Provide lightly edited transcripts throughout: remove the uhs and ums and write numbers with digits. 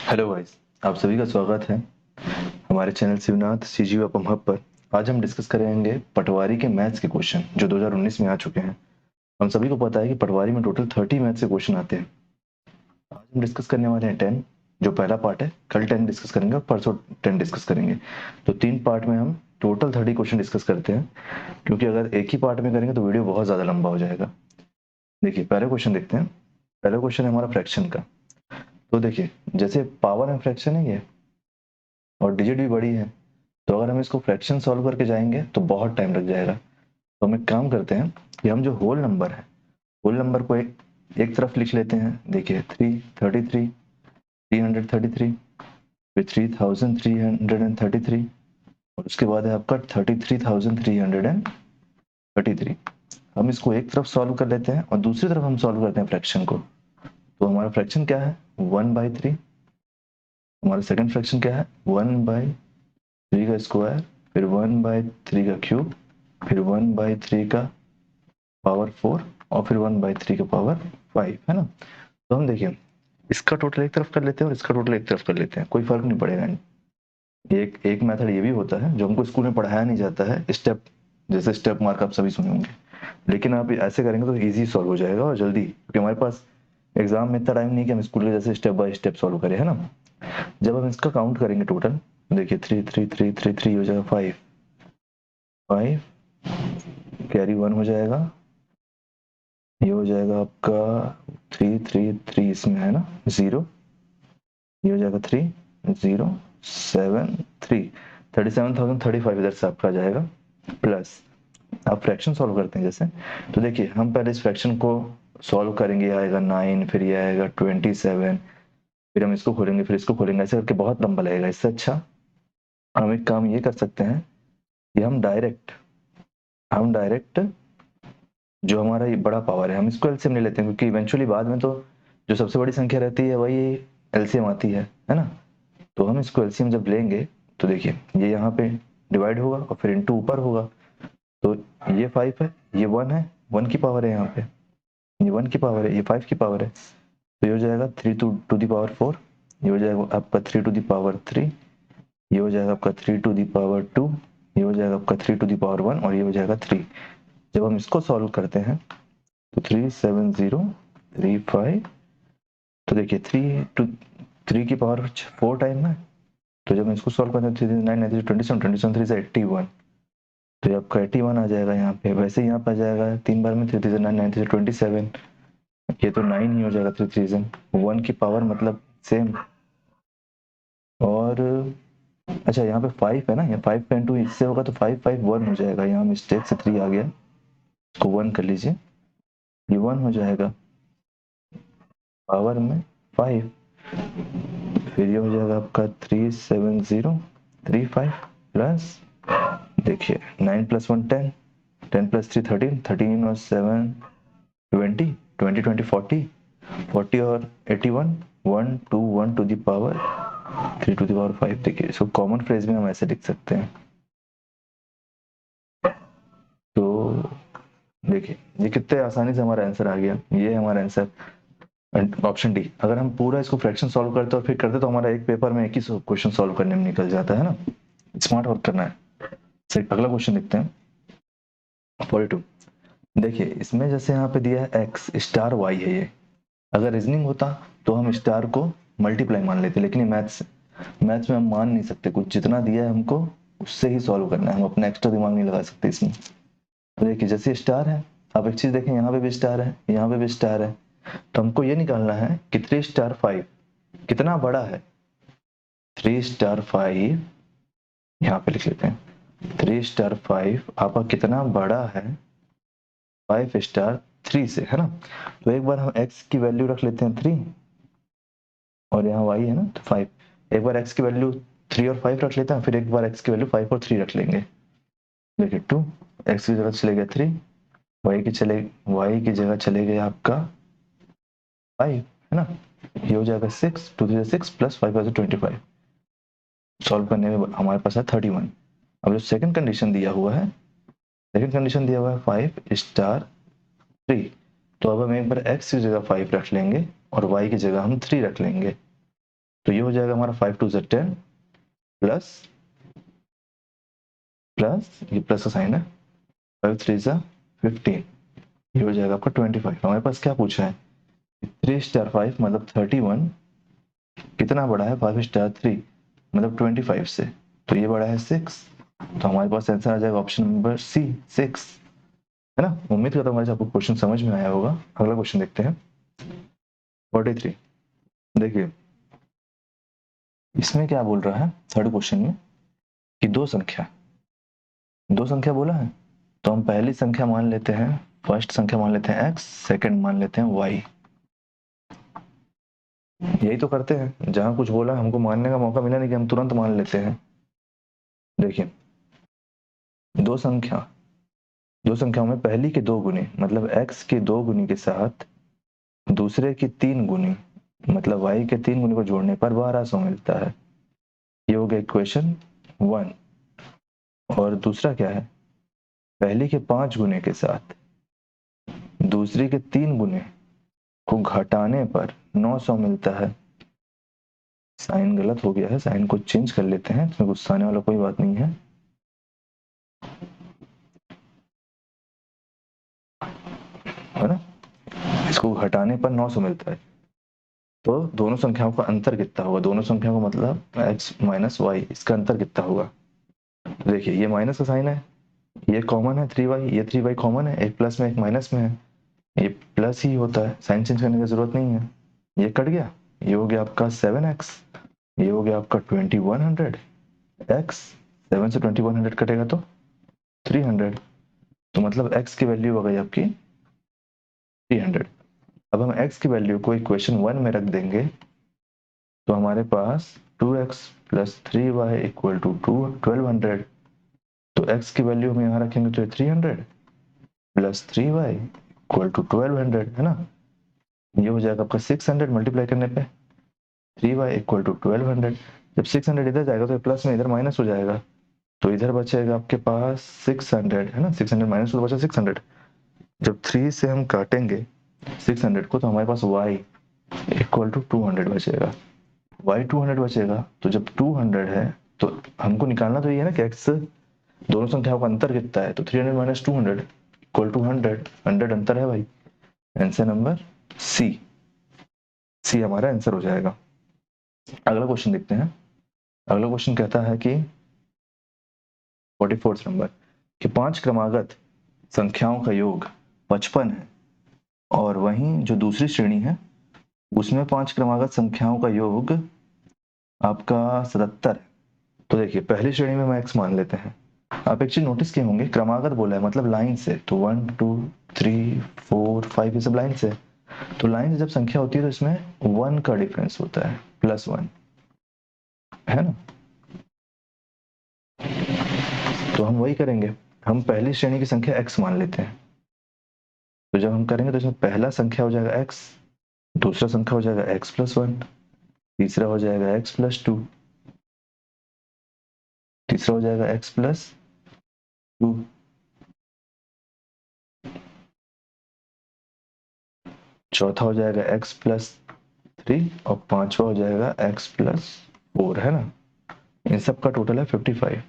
Hello guys, आप सभी का स्वागत है हमारे चैनल शिवनाथ सीजीव अपम हब पर। आज हम डिस्कस करेंगे पटवारी के मैथ्स के क्वेश्चन जो 2019 में आ चुके हैं। हम सभी को पता है कि पटवारी में टोटल 30 मैथ्स के क्वेश्चन आते हैं। आज हम डिस्कस करने वाले हैं 10, जो पहला पार्ट है। कल 10 डिस्कस करेंगे और परसों 10 डिस्कस करेंगे। तो 3 पार्ट में हम टोटल 30 क्वेश्चन डिस्कस करते हैं, क्योंकि अगर एक ही पार्ट में करेंगे तो वीडियो बहुत ज़्यादा लंबा हो जाएगा। देखिए, पहला क्वेश्चन देखते हैं। पहला क्वेश्चन है हमारा फ्रैक्शन का। तो देखिए, जैसे पावर एंड फ्रैक्शन है ये, और डिजिट भी बड़ी है, तो अगर हम इसको फ्रैक्शन सॉल्व करके जाएंगे तो बहुत टाइम लग जाएगा। तो हम एक काम करते हैं कि हम जो होल नंबर है, होल नंबर को एक तरफ लिख लेते हैं। देखिए, 333, 333, फिर 3333, और उसके बाद है आपका 33333। हम इसको एक तरफ सॉल्व कर लेते हैं और दूसरी तरफ हम सॉल्व करते हैं फ्रैक्शन को। तो हमारा फ्रैक्शन क्या है? 1/3। हमारा सेकंड फ्रैक्शन क्या है? 1/3 का स्क्वायर, फिर 1/3 का क्यूब, फिर 1/3 का पावर 4, और फिर 1/3 का पावर 5, है ना। तो हम देखिए, इसका टोटल एक तरफ कर लेते हैं और इसका टोटल एक तरफ कर लेते हैं, कोई फर्क नहीं पड़ेगा। एक एक मेथड ये भी होता है जो हमको स्कूल में पढ़ाया नहीं जाता है, स्टेप, जैसे स्टेप मार्क आप सभी सुने होंगे। लेकिन आप ऐसे करेंगे तो इजी सॉल्व हो जाएगा और जल्दी, क्योंकि हमारे पास एग्जाम में इतना टाइम नहीं कि हम स्कूल के जैसे स्टेप बाय स्टेप सॉल्व करें, है ना। जब हम इसका काउंट करेंगे टोटल, देखिए 3 3 3 3 3 हो जाएगा 5, 5 कैरी 1 हो जाएगा। ये हो जाएगा आपका 3 3 3, इसमें है ना 0। ये हो जाएगा 3 0 7 3, 37,035 इधर से आपका आ जाएगा। प्लस आप फ्रैक्शन सॉल्व करते हैं जैसे, तो देखिए हम पहले इस फ्रैक्शन को सॉल्व करेंगे। आएगा 9, फिर ये आएगा 27, फिर हम इसको खोलेंगे, फिर इसको खोलेंगे, ऐसे करके बहुत लंबा लगेगा। इससे अच्छा हम एक काम ये कर सकते हैं कि हम डायरेक्ट जो हमारा ये बड़ा पावर है, हम इसको एलसीएम ले लेते हैं, क्योंकि इवेंचुअली बाद में तो जो सबसे बड़ी संख्या रहती है वही एलसीएम आती है ना। तो हम इसको एलसीएम जब लेंगे तो देखिए, ये यहाँ पे डिवाइड होगा और फिर इंटू ऊपर होगा। तो ये 5 है, ये 1 है, 1 की पावर है यहाँ पे, ये 1 की पावर है, ये 5 की पावर है। तो ये हो जाएगा 3 टू दी पावर 4, ये हो जाएगा आपका 3 टू दी पावर 3, ये हो जाएगा आपका 3 टू दी पावर 2, ये हो जाएगा आपका 3 टू दी पावर 1, और ये हो जाएगा 3। जब हम इसको सॉल्व करते हैं तो 37035, तो देखिए 3 की पावर 4 टाइम है। तो जब हम इसको सॉल्व करते हैं 3 9 27 तो ये आपका 81 आ जाएगा यहाँ पे। वैसे ही यहाँ पे आ जाएगा 3 बार में 3 9 9 27, ये तो 9 ही हो जाएगा। 3 1 की पावर मतलब सेम। और अच्छा, यहाँ पे 5 है ना, यहाँ 5 का इंटू इससे होगा तो 5 5 1 हो जाएगा। यहाँ मिस्टेक से 3 आ गया, इसको 1 कर लीजिए, ये 1 हो जाएगा पावर में 5। फिर ये हो जाएगा आपका 37035 प्लस, देखिए 9 + 1 10, 10 + 3 13, 13 और 7 20, 20 20 40, 40 और 81, 1 2 1 to the power 3 to the power 5। देखिए, इसको कॉमन फ्रेज में हम ऐसे लिख सकते हैं। तो देखिए, ये कितने आसानी से हमारा आंसर आ गया। ये है हमारा आंसर, ऑप्शन डी। अगर हम पूरा इसको फ्रैक्शन सॉल्व करते और फिर करते तो हमारा एक पेपर में एक ही क्वेश्चन सॉल्व करने में निकल जाता है ना। स्मार्ट वर्क करना है। सही, अगला क्वेश्चन देखते हैं 42। देखिए, इसमें जैसे यहाँ पे दिया है एक्स स्टार वाई है ये। अगर रीजनिंग होता तो हम स्टार को मल्टीप्लाई मान लेते, लेकिन ये मैथ्स में हम मान नहीं सकते। कुछ जितना दिया है हमको उससे ही सॉल्व करना है, हम अपना एक्स्ट्रा दिमाग नहीं लगा सकते इसमें। तो देखिए, जैसे स्टार है, आप एक चीज देखें, यहाँ पे भी स्टार है, यहाँ पे भी स्टार है। तो हमको ये निकालना है कि 3 * 5 कितना बड़ा है। 3 * 5 यहाँ पे लिख लेते हैं। 3 * 5 आपका कितना बड़ा है 5 * 3 से, है ना। तो एक बार हम x की वैल्यू रख लेते हैं 3, और यहाँ y है ना तो 5। एक बार x की वैल्यू 3 और 5 रख लेते हैं, फिर एक बार x की वैल्यू 5 और 3 रख लेंगे। देखिए 2, x की जगह चले गए 3, y की जगह चले गए आपका 5, है ना। ये हो जाएगा 6, 2 3 6 प्लस 5 25। सॉल्व करने में हमारे पास है 31। अब जो सेकंड कंडीशन दिया हुआ है, 5 * 3, तो अब हम एक बार x की जगह 5 रख लेंगे और y की जगह हम 3 रख लेंगे। तो ये हो जाएगा हमारा 5 2 10 प्लस प्लस ये प्लस का साइन है 5 3 15, ये हो जाएगा आपका 25। हमारे पास क्या पूछा है 3 स्टार 5 मतलब 31 कितना बड़ा है 5 स्टार 3 मतलब 25 से, तो ये बड़ा है 6, तो हमारे पास आंसर आ जाएगा ऑप्शन नंबर सी 6, है ना। उम्मीद करता हूँ आपको क्वेश्चन समझ में आया होगा। अगला क्वेश्चन देखते हैं 43। देखिए इसमें क्या बोल रहा है थर्ड क्वेश्चन में कि दो संख्या बोला है, तो हम पहली संख्या मान लेते हैं, फर्स्ट संख्या मान लेते हैं x, सेकंड मान लेते हैं y। यही तो करते हैं, जहां कुछ बोला हमको मानने का मौका मिला नहीं कि हम तुरंत मान लेते हैं। देखिए दो संख्याओं में पहली के दो गुने मतलब x के दो गुनी के साथ दूसरे की तीन गुनी मतलब y के तीन गुनी को जोड़ने पर 1200 मिलता है। ये हो गया इक्वेशन 1। और दूसरा क्या है, पहली के 5 गुने के साथ दूसरी के 3 गुने को घटाने पर 900 मिलता है। साइन गलत हो गया है, साइन को चेंज कर लेते हैं, इसमें गुस्सा आने वाला कोई बात नहीं है। है ना, इसको घटाने पर 900 मिलता है, तो दोनों संख्याओं का अंतर कितना होगा, दोनों संख्याओं का मतलब x माइनस वाई, इसका अंतर कितना होगा। तो देखिए ये माइनस का साइन है, ये कॉमन है 3y, ये 3y कॉमन है, एक प्लस में एक माइनस में है, ये प्लस ही होता है, साइन चेंज करने की जरूरत नहीं है। ये कट गया, ये हो गया आपका 7x, ये हो गया आपका 2100 x, 7 से 2100 कटेगा तो 300, तो मतलब x की वैल्यू हो गई आपकी 300। अब हम x की वैल्यू को इक्वेशन 1 में रख देंगे, तो हमारे पास 2x plus 3y equal to 1200, तो x की वैल्यू हम यहाँ रखेंगे तो 300 प्लस 3y इक्वल टू 1200, है ना। ये हो जाएगा आपका 600 मल्टीप्लाई करने पे 3y इक्वल टू 1200। जब 600 इधर जाएगा तो प्लस में इधर माइनस हो जाएगा, तो इधर बचेगा आपके पास 600, है ना, 600 माइनस तो बचा 600। जब 3 से हम काटेंगे 600 को तो हमारे पास y इक्वल टू 200 बचेगा, y 200 बचेगा। तो जब 200 है तो हमको निकालना तो ये है ना कि x दोनों संख्याओं का अंतर कितना है, तो 300 माइनस 200 इक्वल टू 100, 100 अंतर है भाई। आंसर नंबर सी हमारा आंसर हो जाएगा। अगला क्वेश्चन देखते हैं। अगला क्वेश्चन कहता है कि 44 नंबर कि 5 क्रमागत संख्याओं का योग 55 है और वहीं जो दूसरी श्रेणी है उसमें 5 क्रमागत संख्याओं का योग आपका 77 है। तो देखिए पहली श्रेणी में हम x मान लेते हैं। आप एक चीज नोटिस किए होंगे, क्रमागत बोला है मतलब लाइन से, तो 1 2 3 4 5 ये सब लाइन से, तो लाइन से जब संख्या होती है तो इसमें 1 का डिफरेंस होता है, +1, है ना। तो हम वही करेंगे, हम पहली श्रेणी की संख्या x मान लेते हैं, तो जब हम करेंगे तो इसमें पहला संख्या हो जाएगा x, दूसरा संख्या हो जाएगा x+1, तीसरा हो जाएगा x+2, तीसरा हो जाएगा x+2, चौथा हो जाएगा x+3 और पांचवा हो जाएगा x+4, है ना। इन सब का टोटल है 55।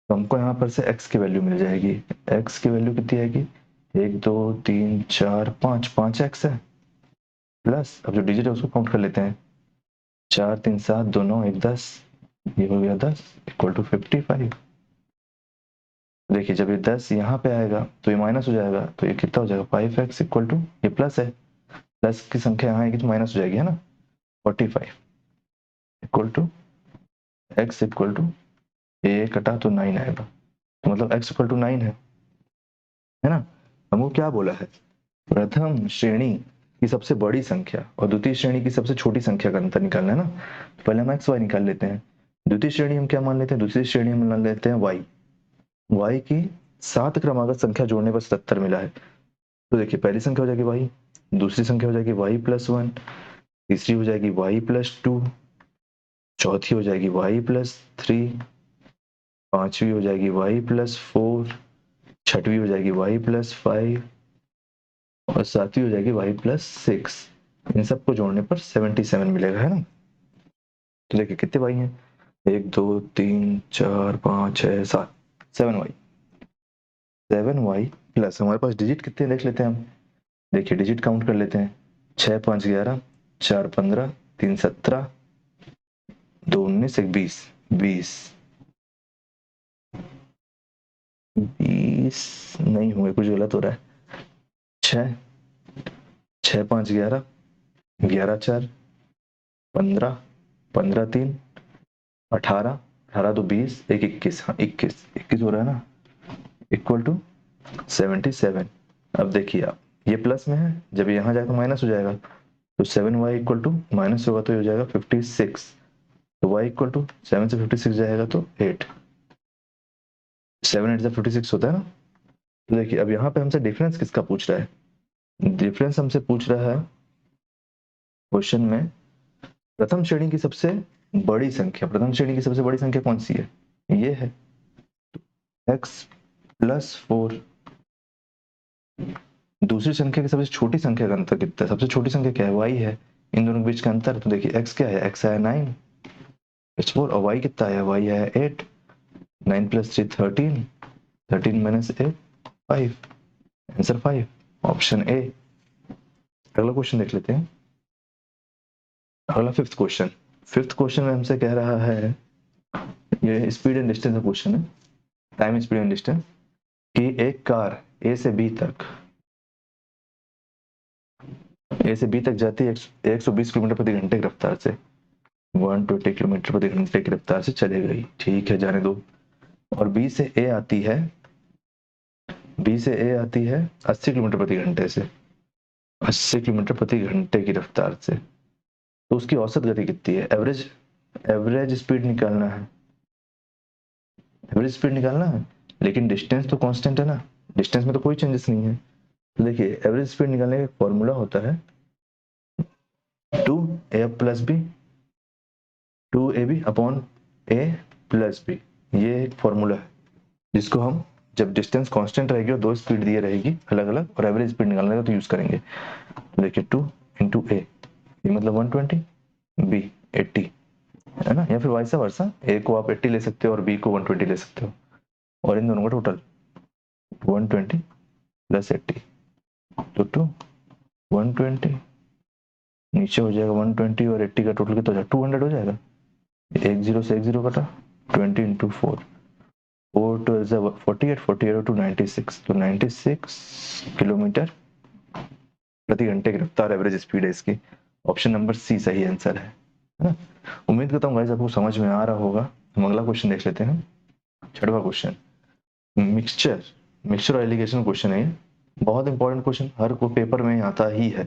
तो हमको यहाँ पर से x की वैल्यू मिल जाएगी, x की वैल्यू कितनी आएगी 1 2 3 4 5, 5x है, प्लस अब जो डिजिट है उसको काउंट कर लेते हैं, 4 3 7 2 9 1 10, ये हो गया 10 इक्वल टू 55। देखिए जब ये 10 यहाँ पे आएगा तो ये माइनस हो जाएगा, तो ये कितना हो जाएगा 5x इक्वल टू, ये प्लस है, प्लस की संख्या यहाँ आएगी तो माइनस हो जाएगी, है ना, 45 equal to x equal to, ये कटा तो 9 आएगा, तो मतलब x इक्वल टू 9 है ना। हमको क्या बोला है, प्रथम श्रेणी की सबसे बड़ी संख्या और द्वितीय श्रेणी की सबसे छोटी संख्या का अंतर निकालना है ना। तो पहले हम x y निकाल लेते हैं, द्वितीय श्रेणी हम क्या मान लेते हैं, दूसरी श्रेणी हम मान लेते हैं y की 7 क्रमागत संख्या जोड़ने पर 77 मिला है। तो देखिए पहली संख्या हो जाएगी y, दूसरी संख्या हो जाएगी y+1, तीसरी हो जाएगी y+2, चौथी हो जाएगी y+3, पांचवी हो जाएगी y+4, छठवीं हो जाएगी y+5 और सातवीं हो जाएगी y+6। इन सबको जोड़ने पर 77 मिलेगा, है ना। तो देखिए कितने वाई हैं, 1 2 3 4 5 6 7, 7 वाई। 7 वाई प्लस हमारे पास डिजिट कितने देख लेते हैं हम। देखिए डिजिट काउंट कर लेते हैं, 6 5 11, 4 15, 3 17, 2 19, 1 20, 20 20 नहीं होंगे, कुछ गलत हो रहा है। 6 6 5 11, 11 4, 15, 15 3, 18, 18 तो 20, 1 21, हाँ 21 21 हो रहा है ना, इक्वल टू 77। अब देखिए आप, ये प्लस में है, जब यहाँ जाए तो माइनस हो जाएगा, तो 7 वाई इक्वल टू माइनस होगा तो ये हो जाएगा 56। तो y इक्वल टू 7 से 56 जाएगा तो 8, 7 8 से 56 होता है ना। तो देखिए अब यहाँ पे हमसे डिफरेंस किसका पूछ रहा है, डिफरेंस हमसे पूछ रहा है क्वेश्चन में प्रथम श्रेणी की सबसे बड़ी संख्या, प्रथम श्रेणी की सबसे बड़ी संख्या कौन सी है, ये है x प्लस 4। दूसरी संख्या की सबसे छोटी संख्या का अंतर कितना है, सबसे छोटी संख्या क्या है, y है, इन दोनों के बीच का अंतर। तो देखिए x क्या है, x है 9, it's 4, और y कितना है, y है 8, 9 plus 3 13, 13 minus 8 5, answer 5, option A. अगला क्वेश्चन देख लेते हैं। अगला फिफ्थ क्वेश्चन, फिफ्थ क्वेश्चन में हमसे कह रहा है, ये स्पीड एंड डिस्टेंस का क्वेश्चन है, टाइम स्पीड एंड डिस्टेंस, कि एक कार ए से बी तक, ए से बी तक जाती है 120 किलोमीटर प्रति घंटे की रफ्तार से, 120 किलोमीटर प्रति घंटे की रफ्तार से चले गई, ठीक है जाने दो। और बी से ए आती है, बी से ए आती है 80 किलोमीटर प्रति घंटे से, 80 किलोमीटर प्रति घंटे की रफ्तार से। तो उसकी औसत गति कितनी है, एवरेज, एवरेज स्पीड निकालना है, एवरेज स्पीड निकालना है, लेकिन डिस्टेंस तो कांस्टेंट है ना, डिस्टेंस में तो कोई चेंजेस नहीं है। तो देखिए एवरेज स्पीड निकालने का फॉर्मूला होता है 2a plus B, 2ab upon a plus B, ये एक फॉर्मूला है जिसको हम जब डिस्टेंस कांस्टेंट रहेगी और दो स्पीड दी रहेगी अलग अलग और एवरेज स्पीड निकालने का तो यूज करेंगे। देखिए 2 इंटू ए, ये मतलब 120, बी 80, है ना, या फिर वाइसा वर्सा, ए को आप 80 ले सकते हो और बी को 120 ले सकते हो, और इन दोनों का टोटल 120 प्लस 80, तो 120, नीचे हो जाएगा 120 और 80 का टोटल कितना हो जाएगा, 200 हो जाएगा। एक जीरो से एक जीरो कटा, 20 इंटू 4, 4 टू 48, 48 टू 96, तो 96 किलोमीटर प्रति घंटे की रफ्तार एवरेज स्पीड है इसकी। ऑप्शन नंबर सी सही आंसर है ना। उम्मीद करता हूँ गाइस आपको समझ में आ रहा होगा। हम अगला क्वेश्चन देख लेते हैं, छठवां क्वेश्चन, मिक्सचर, मिक्सचर और एलिगेशन क्वेश्चन है ये, बहुत इंपॉर्टेंट क्वेश्चन, हर को पेपर में आता ही है।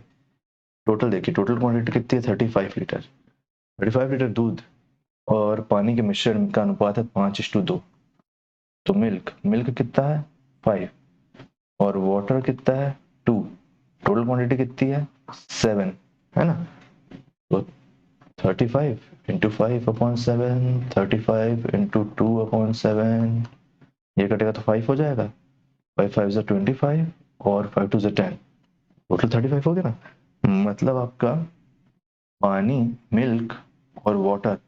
टोटल देखिए, टोटल क्वांटिटी कितनी है, 35 लीटर, 35 लीटर दूध और पानी के मिश्रण का अनुपात है 5:2। तो मिल्क, मिल्क कितना है 5, और वाटर कितना है 2, टोटल क्वांटिटी कितनी है 7, है ना। तो 35 इंटू 5/7, 35 इंटू 2/7, ये कटेगा तो 5 हो जाएगा, 5 5 जो 25 और 5 2 जो 10, टोटल 35 हो गया ना। मतलब आपका पानी, मिल्क और वाटर,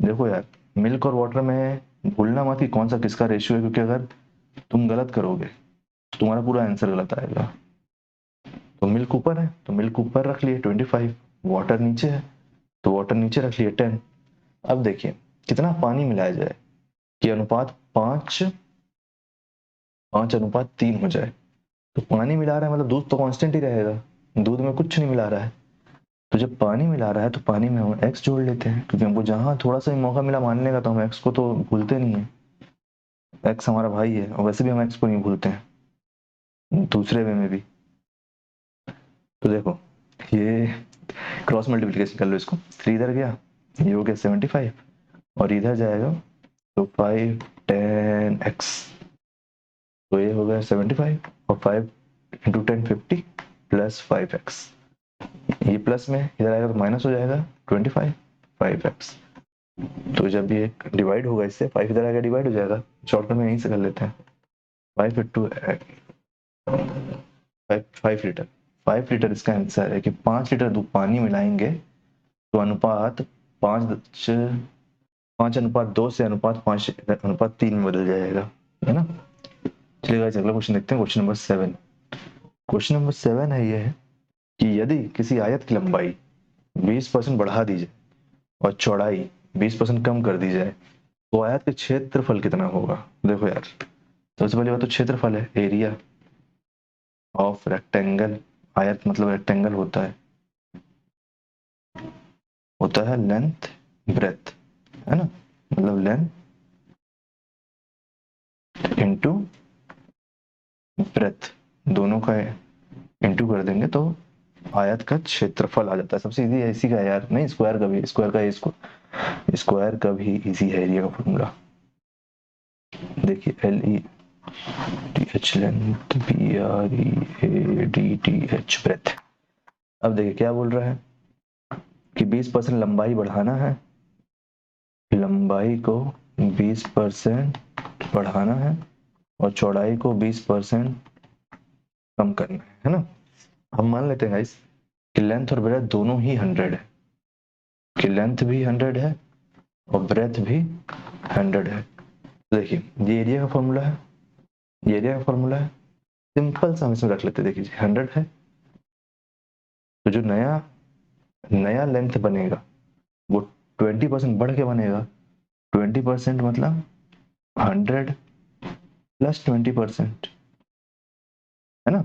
देखो यार मिल्क और वाटर में भूलना मत कि कौन सा किसका रेशियो है, क्योंकि अगर तुम गलत करोगे तो तुम्हारा पूरा आंसर गलत आएगा। तो मिल्क ऊपर है तो मिल्क ऊपर रख लिए 25, वाटर नीचे है तो वाटर नीचे रख लिए 10। अब देखिए कितना पानी मिलाया जाए कि अनुपात 5:3 हो जाए। तो पानी मिला रहा है मतलब दूध तो कांस्टेंट ही रहेगा, दूध में कुछ नहीं मिला रहा है। तो जब पानी मिला रहा है तो पानी में हम एक्स जोड़ लेते हैं, क्योंकि हमको जहां थोड़ा सा ही मौका मिला मानने का तो हम एक्स को तो भूलते नहीं है, एक्स हमारा भाई है और वैसे भी हम एक्स को नहीं भूलते हैं दूसरे वे में भी। तो देखो ये क्रॉस मल्टीप्लिकेशन कर लो इसको, 3 इधर गया, ये हो गया 75 और इधर जाएगा तो 5 10x, तो ये हो गया 75 और 5 इंटू 10 50 प्लस 5x, ये प्लस में इधर आएगा तो माइनस हो जाएगा 25 5x। तो जब ये डिवाइड होगा इससे 5 इधर आएगा डिवाइड हो जाएगा, शॉर्टकट में यहीं से कर लेते हैं, 5 इंटू 5 लीटर, 5 लीटर इसका आंसर है कि 5 लीटर दूध पानी मिलाएंगे तो अनुपात 5:2 से अनुपात 5:3 में बदल जाएगा, है ना। चलिए गाइस अगला क्वेश्चन देखते हैं, क्वेश्चन नंबर 7। क्वेश्चन नंबर 7 है ये कि यदि किसी आयत की लंबाई 20% बढ़ा दी जाए और चौड़ाई 20% कम कर दी जाए तो आयत का क्षेत्रफल कितना होगा। देखो यार, सबसे पहली बात तो क्षेत्रफल है, एरिया ऑफ रेक्टेंगल। आयत मतलब रेक्टेंगल होता है लेंथ ब्रेथ, है ना, मतलब लेंथ इंटू ब्रेथ, दोनों का इंटू कर देंगे तो आयत का क्षेत्रफल आ जाता है। सबसे इजी है इसी का यार, नहीं स्क्वायर का भी, स्क्वायर का भी इजी है एरिया का फॉर्मूला। देखिए LETH लेंथ, BREADTH ब्रेथ। अब देखिए क्या बोल रहा है कि 20% लंबाई बढ़ाना है, लंबाई को 20% बढ़ाना है और चौड़ाई को 20% कम करना है ना। हम मान लेते हैं गाइस कि लेंथ और ब्रेथ दोनों ही 100 है, कि लेंथ भी 100 है और ब्रेथ भी 100 है। देखिए ये एरिया का फॉर्मूला है, ये एरिया का फॉर्मूला है, सिंपल सा हम इसमें रख लेते हैं। देखिए 100 है तो जो नया लेंथ बनेगा वो 20% बढ़ के बनेगा। 20% मतलब 100 प्लस 20%, है ना।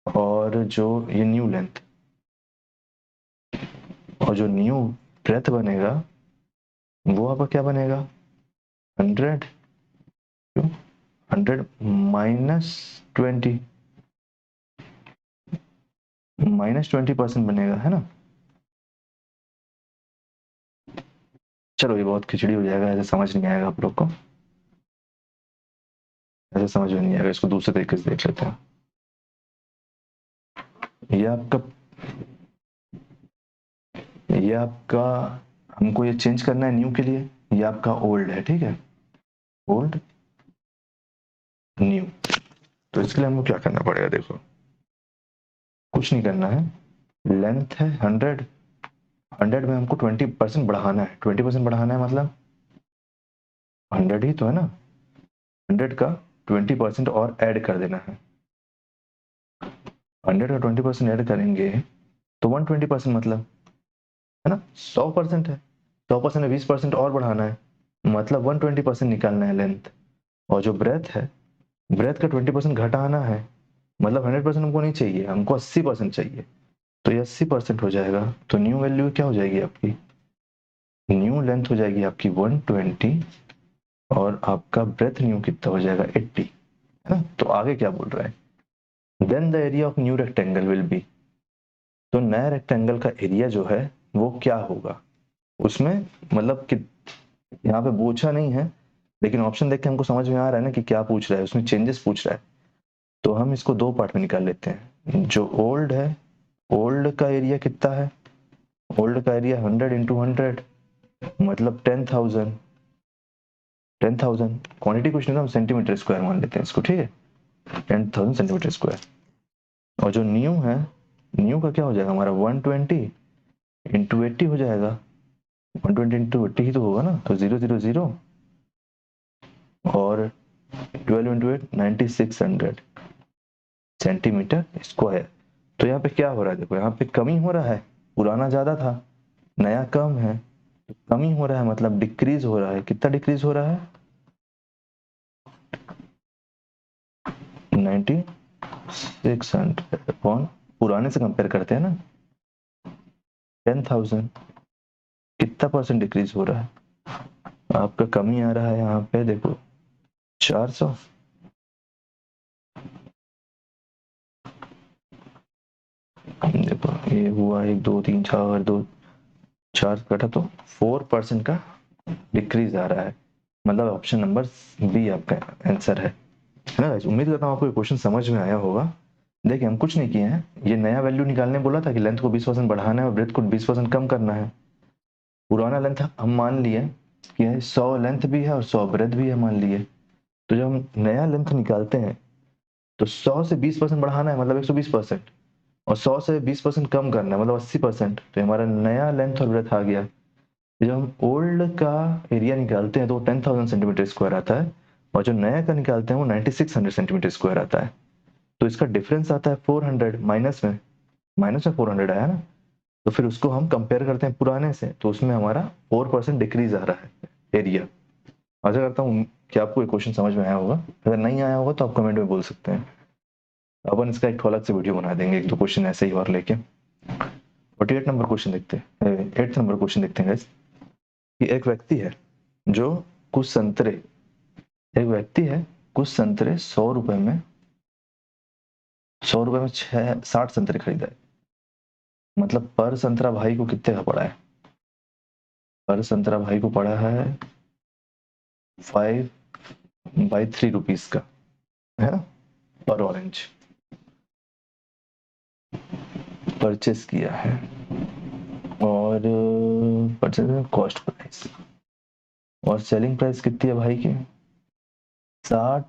और जो ये न्यू लेंथ और जो न्यू ब्रेथ बनेगा वो आपका क्या बनेगा, 100 माइनस 20% बनेगा, है ना। चलो ये बहुत खिचड़ी हो जाएगा, ऐसे समझ नहीं आएगा आप लोग को, ऐसे समझ में नहीं आएगा, इसको दूसरे तरीके से देख लेते हैं। ये आपका हमको ये चेंज करना है न्यू के लिए, ये आपका ओल्ड है, ठीक है, ओल्ड न्यू। तो इसके लिए हमको क्या करना पड़ेगा, देखो कुछ नहीं करना है, लेंथ है 100, 100 में हमको 20% बढ़ाना है, 20% बढ़ाना है मतलब 100 ही तो है ना, 100 का 20% और ऐड कर देना है। 100 का 20% ऐड करेंगे तो 120% मतलब, है ना, 100% है, 100% में 20% और बढ़ाना है मतलब 120% निकालना है लेंथ। और जो ब्रेथ है, ब्रेथ का 20% घटाना है मतलब 100% हमको नहीं चाहिए, हमको 80% चाहिए, तो ये 80% हो जाएगा। तो न्यू वैल्यू क्या हो जाएगी आपकी, न्यू लेंथ हो जाएगी आपकी 120 और आपका ब्रेथ न्यू कितना हो जाएगा 80, है ना। तो आगे क्या बोल रहा है, then the area of new rectangle will be, तो नया रेक्टेंगल का एरिया जो है वो क्या होगा उसमें, मतलब कि यहाँ पे पूछा नहीं है लेकिन ऑप्शन देख के हमको समझ में आ रहा है ना कि क्या पूछ रहा है, उसमें चेंजेस पूछ रहा है। तो हम इसको दो पार्ट में निकाल लेते हैं। जो ओल्ड है, ओल्ड का एरिया कितना है, ओल्ड का एरिया 100 इंटू 100 मतलब 10,000, 10,000 क्वांटिटी कुछ नहीं था, हम सेंटीमीटर स्क्वायर मान लेते हैं इसको, ठीक है, 10,000 सेंटीमीटर स्क्वायर। और जो न्यू है, न्यू का क्या हो जाएगा हमारा 120 इंटू 80 हो जाएगा, 120 इंटू 80 ही तो होगा ना, तो 000 और 12 इंटू 8 9600 सेंटीमीटर स्क्वायर। तो यहाँ पे क्या हो रहा है, देखो यहाँ पे कमी हो रहा है, पुराना ज्यादा था नया कम है, तो कमी हो रहा है मतलब डिक्रीज हो रहा है। कितना डिक्रीज हो रहा है, 9600 अपॉन पुराने से कंपेयर करते हैं ना 10,000, कितना परसेंट डिक्रीज हो रहा है आपका, कमी आ रहा है यहाँ पे देखो 400, देखो ये हुआ 1 2 3 4 2 4 कटा तो 4% का डिक्रीज आ रहा है, मतलब ऑप्शन नंबर बी आपका आंसर है ना। उम्मीद करता हूँ आपको ये क्वेश्चन समझ में आया होगा। देखिए हम कुछ नहीं किए हैं, ये नया वैल्यू निकालने बोला था कि लेंथ को 20% बढ़ाना है और ब्रेथ को 20% कम करना है। पुराना लेंथ हम मान लिए कि 100 लेंथ भी है और 100 ब्रेथ भी है मान लिए, तो जब हम नया लेंथ निकालते हैं तो 100 से 20% बढ़ाना है मतलब 120%, और 100 से 20% कम करना है, मतलब 80%, तो हमारा नया लेंथ और ब्रेथ आ गया। जब हम ओल्ड का एरिया निकालते हैं तो 10,000 सेंटीमीटर स्क्वायर आता है, और जो नया का निकालते हैं वो 9600 सेंटीमीटर स्क्वायर आता है। तो इसका डिफरेंस आता है 400, माइनस में 400 आया ना, तो फिर उसको हम कंपेयर करते हैं पुराने से, तो उसमें हमारा 4% डिक्रीज आ रहा है एरिया। आशा करता हूँ कि आपको ये क्वेश्चन समझ में आया होगा। अगर नहीं आया होगा तो आप कमेंट में बोल सकते हैं, अपन इसका एक अलग से वीडियो बना देंगे, एक दो क्वेश्चन ऐसे ही और लेके। 48 नंबर क्वेश्चन देखते हैं, 8 नंबर क्वेश्चन देखते हैं गाइस। कि एक व्यक्ति है जो कुछ संतरे एक व्यक्ति है कुछ संतरे 100 रुपए में 60 संतरे खरीदा है। मतलब पर संतरा भाई को कितने का पड़ा है? पर संतरा भाई को पड़ा है 5/3 रुपीज का, है ना, पर ऑरेंज परचेस किया है। और परचेस कॉस्ट प्राइस और सेलिंग प्राइस कितनी है भाई की? 60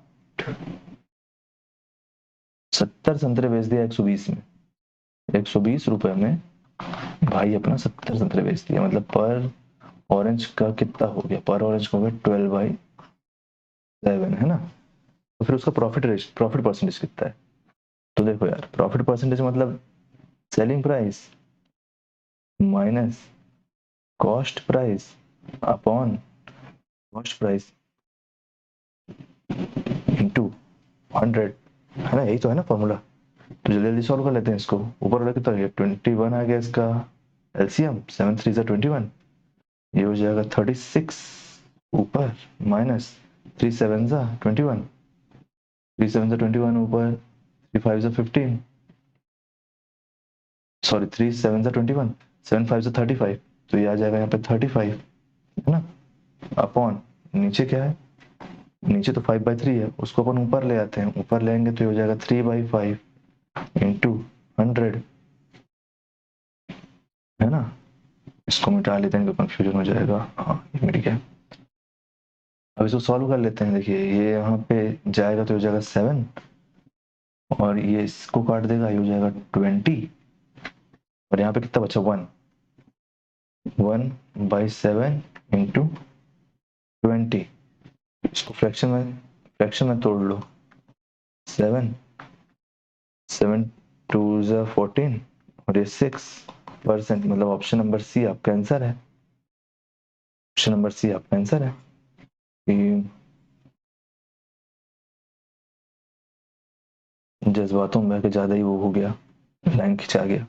70 संतरे बेच दिया 120 में, 120 रुपए में भाई अपना 70 संतरे बेच दिया। मतलब पर ऑरेंज का कितना हो गया? पर ऑरेंज का हो गया 12/7, है ना। तो फिर उसका प्रॉफिट परसेंटेज कितना है? तो देखो यार, प्रॉफिट परसेंटेज मतलब selling price minus cost price upon cost price into 100, है ना, यही तो है ना फॉर्मूला। तो जल्दी जल्दी सॉल्व कर लेते हैं इसको। ऊपर वाला कितना गया? 21 आ गया इसका एलसीएम, 7×3 = 21। ये हो जाएगा 36 ऊपर माइनस 3×7 = 21, 3×7 = 21 ऊपर 3×5 = 15, सॉरी 3×7 = 21, 7×5 = 35, तो ये आ जाएगा यहाँ पे 35, है ना, अपॉन नीचे क्या है? नीचे तो 5/3 है, उसको अपन ऊपर ले आते हैं, ऊपर लेंगे तो ये हो जाएगा 3/5 इंटू 100, है ना। इसको मिटा लेते हैं तो कंफ्यूजन हो जाएगा। हाँ ये मिट गया। अब इसको सॉल्व कर लेते हैं। देखिए ये यहाँ पे जाएगा तो हो जाएगा 7, और ये इसको काट देगा, ये हो जाएगा 20, और यहाँ पे कितना बचा? 1/7 इंटू 20। इसको फ्रैक्शन में तोड़ लो। 7 7×2 = 14, और ये 6%, मतलब ऑप्शन नंबर सी आपका आंसर है। ऑप्शन नंबर सी आपका आंसर है। जज्बातों में बह ज्यादा ही वो हो गया, लाइन खिंचा गया।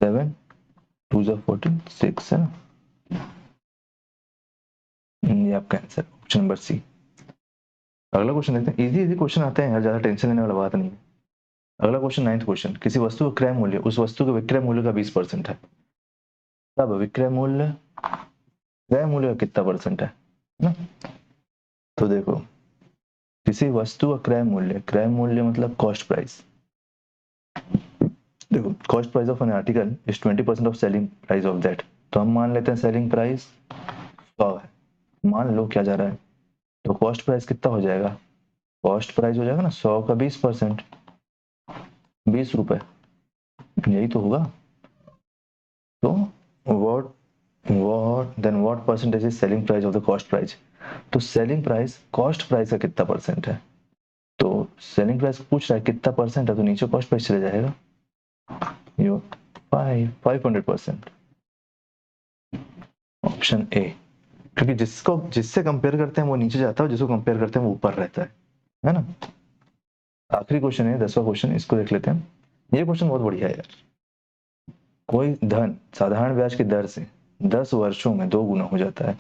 7×2 = 14, 6, है ना। ये आपका आंसर, ऑप्शन नंबर सी। अगला क्वेश्चन देखते हैं। इजी इजी क्वेश्चन आते हैं यार, ज्यादा टेंशन लेने वाला बात नहीं है। अगला क्वेश्चन, 9th क्वेश्चन। किसी वस्तु का क्रय मूल्य उस वस्तु के विक्रय मूल्य का 20% है, तब विक्रय मूल्य क्रय मूल्य का कितना परसेंट है ना। तो देखो, किसी वस्तु का क्रय मूल्य मतलब कॉस्ट प्राइस। देखो, cost price of an article is 20% of selling price of that. तो हम मान लेते हैं सेलिंग प्राइस 100 है, मान लो क्या जा रहा है, तो कॉस्ट प्राइस कितना हो जाएगा? कॉस्ट प्राइस हो जाएगा ना 100 का 20%, 20 रुपए, यही तो होगा। तो what percentage is selling price of the cost price? तो सेलिंग प्राइस कॉस्ट प्राइस का कितना परसेंट है? तो सेलिंग प्राइस पूछ रहा है कितना परसेंट है, तो नीचे कॉस्ट प्राइस चले जाएगा, यो 500%, ऑप्शन ए। क्योंकि जिससे कंपेयर करते हैं वो नीचे जाता है, और जिसको कंपेयर करते हैं वो ऊपर रहता है ना। आखिरी क्वेश्चन है 10वां क्वेश्चन, इसको देख लेते हैं। ये क्वेश्चन बहुत बढ़िया है यार। कोई धन साधारण ब्याज की दर से 10 वर्षों में 2 गुना हो जाता है,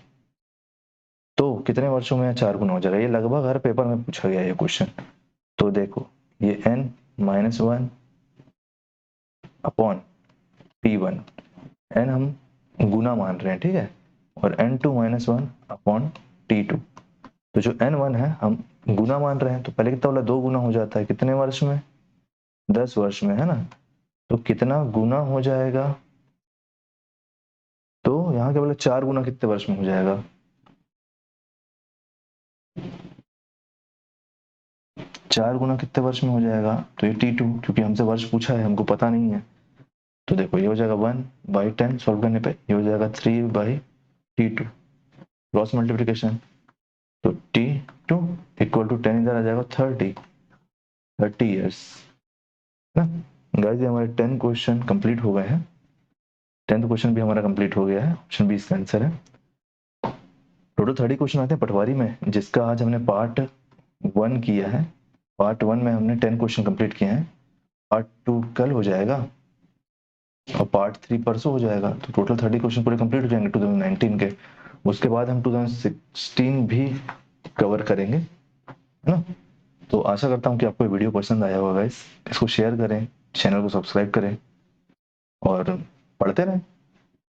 तो कितने वर्षों में 4 गुना हो जाएगा? ये लगभग हर पेपर में पूछा गया है ये क्वेश्चन। तो देखो, ये n-1 अपॉन P1, n हम गुना मान रहे हैं, ठीक है, और n2-1 अपॉन T2। तो जो n1 है हम गुना मान रहे हैं, तो पहले कितना बोला? 2 गुना हो जाता है, कितने वर्ष में? 10 वर्ष में, है ना। तो कितना गुना हो जाएगा? तो यहाँ क्या बोला? 4 गुना कितने वर्ष में हो जाएगा? 4 गुना कितने वर्ष में हो जाएगा, तो ये T2, क्योंकि हमसे वर्ष पूछा है, हमको पता नहीं है। तो देखो ये हो जाएगा 1/10, सॉल्व करने पे ये हो जाएगा 3/T2, क्रॉस मल्टीप्लीकेशन। तो T2 इक्वल टू 10 इधर आ जाएगा 30 ईयर्स ना। गाइस ये हमारे 10 क्वेश्चन कंप्लीट हो गए हैं। 10th क्वेश्चन भी हमारा कंप्लीट हो गया है, ऑप्शन बी इसका आंसर है। टोटल 30 क्वेश्चन आते हैं पटवारी में, जिसका आज हमने पार्ट 1 किया है। पार्ट 1 में हमने 10 क्वेश्चन कंप्लीट किए हैं। पार्ट 2 कल हो जाएगा और पार्ट 3 परसों हो जाएगा। तो टोटल 30 क्वेश्चन पूरे कंप्लीट हो जाएंगे 2019 के। उसके बाद हम 2016 भी कवर करेंगे, है ना। तो आशा करता हूँ कि आपको वीडियो पसंद आया होगा गाइस। इसको शेयर करें, चैनल को सब्सक्राइब करें और पढ़ते रहें।